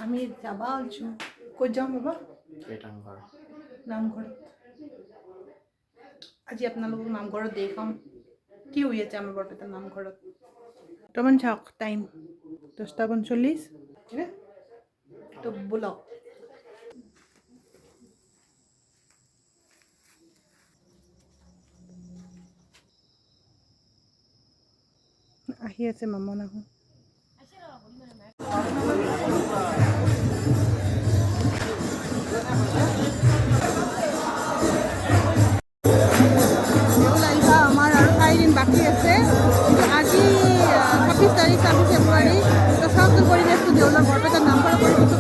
আমি যাবা আলছো ক'ত যাওঁ বাবা নামঘৰত আজি আপোনালোকক নামঘৰত দেখাম কি হৈ আছে আমাৰ বৰপেটাৰ নামঘৰত বৰ্তমান চাওক টাইম 10:45 তো বলক আহি আছে মামন আহো আমাৰ আৰু 4 দিন বাকী আছে আজি 26 তাৰিখ 26 ফেব্ৰুৱাৰী তো চাওকচোন পৰিৱেশটো দেউলৰ বৰপেটাৰ নামঘৰৰ পৰিৱেশটো